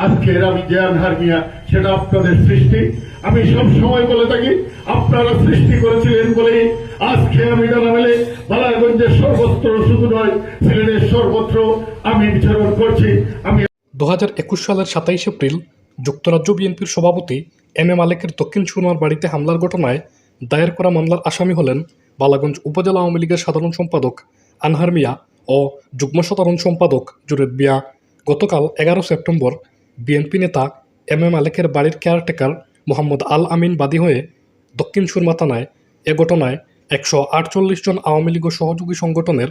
আজকের আমি যে আনহার মিয়া, সেটা আপনাদের সৃষ্টি। আমি সব সময় বলে থাকি, আপনারা সৃষ্টি করেছিলেন বলেই আজকে আমি ডানা মেলে বালাগঞ্জের সর্বত্র, শুধু নয় সিলেটের সর্বত্র আমি বিচরণ করছি। আমি 2021 সালের 27 এপ্রিল যুক্তরাজ্য বিএনপির সভাপতি এম মালেকের দক্ষিণ সুরমার বাড়িতে হামলার ঘটনায় দায়ের করা মামলার আসামি হলেন বালাগঞ্জ উপজেলা আওয়ামী লীগের সাধারণ সম্পাদক আনহার মিয়া ও যুগ্ম সাধারণ সম্পাদক জুরেদ মিয়া। গতকাল 11 সেপ্টেম্বর বিএনপি নেতা এম মালেকের বাড়ির কেয়ারটেকার মোহাম্মদ আল আমিন বাদী হয়ে দক্ষিণ সুরমা থানায় এ ঘটনায় 148 জন আওয়ামী লীগ ও সহযোগী সংগঠনের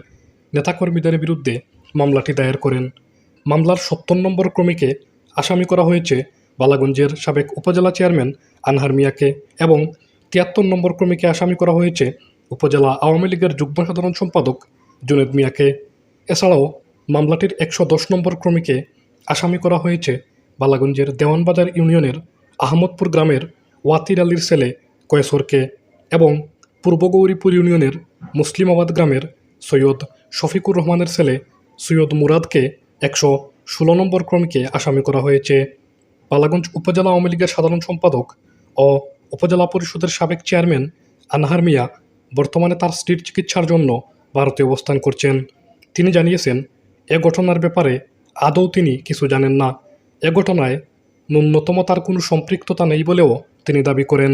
নেতাকর্মীদের বিরুদ্ধে মামলাটি দায়ের করেন। মামলার 70 নম্বর ক্রমিকে আসামি করা হয়েছে বালাগঞ্জের সাবেক উপজেলা চেয়ারম্যান আনহার মিয়াকে এবং 73 নম্বর ক্রমিকে আসামি করা হয়েছে উপজেলা আওয়ামী লীগের যুগ্ম সাধারণ সম্পাদক জুনেদ মিয়াকে। এছাড়াও মামলাটির 110 নম্বর ক্রমিকে আসামি করা হয়েছে বালাগঞ্জের দেওয়ানবাজার ইউনিয়নের আহমদপুর গ্রামের ওয়াতির আলীর ছেলে কয়েসরকে এবং পূর্ব গৌরীপুর ইউনিয়নের মুসলিমাবাদ গ্রামের সৈয়দ শফিকুর রহমানের ছেলে সৈয়দ মুরাদকে 116 নম্বর ক্রমিকে আসামি করা হয়েছে। বালাগঞ্জ উপজেলা আওয়ামী লীগের সাধারণ সম্পাদক ও উপজেলা পরিষদের সাবেক চেয়ারম্যান আনহার মিয়া বর্তমানে তার স্ত্রীর চিকিৎসার জন্য ভারতে অবস্থান করছেন। তিনি জানিয়েছেন, এ ঘটনার ব্যাপারে আদৌ তিনি কিছু জানেন না। এ ঘটনায় ন্যূনতম তার কোনো সম্পৃক্ততা নেই বলেও তিনি দাবি করেন।